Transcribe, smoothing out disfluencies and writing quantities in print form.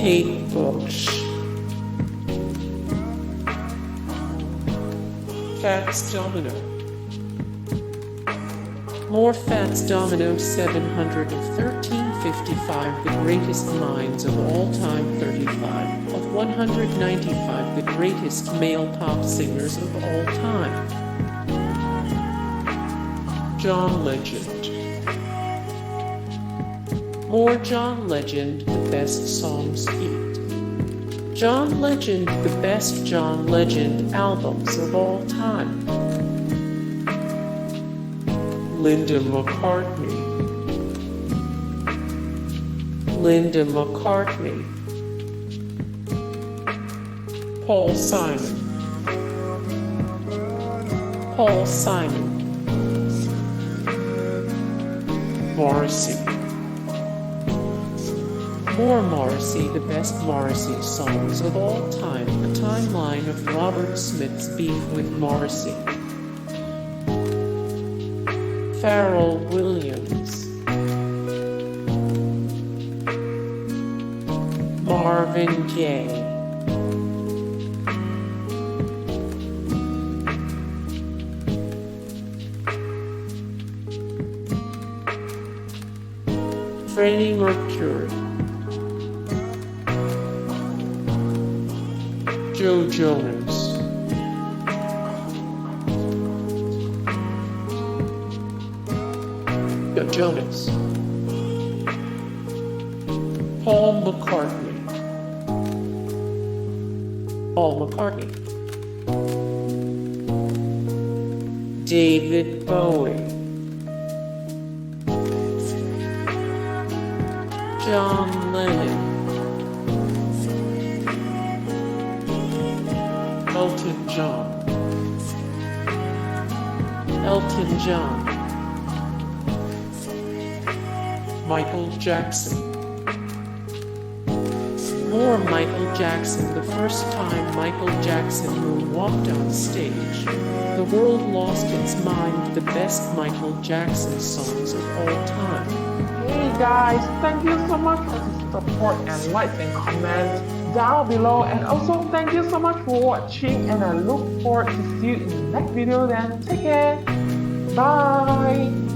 Kate Bush. Fats Domino. More Fats Domino 713.55 The greatest minds of all time 35 of 195 The greatest male pop singers of all time. John Legend. More John Legend, the best songs hit. John Legend, the best John Legend albums of all time. Linda McCartney. Linda McCartney. Paul Simon. Paul Simon. Morrissey. More Morrissey, the best Morrissey songs of all time. A timeline of Robert Smith's beef with Morrissey. Pharrell Williams. Marvin Gaye. Freddie Mercury. Jonas. Jonas. Paul McCartney. Paul McCartney. David Bowie. John Lennon. Elton John. Elton John. Michael Jackson. More Michael Jackson. The first time Michael Jackson moonwalked on stage, the world lost its mind. The best Michael Jackson songs of all time. Hey guys, thank you so much for the support and likes and comments down below, and also thank you so much for watching, and I look forward to see you in the next video. Then take care, bye.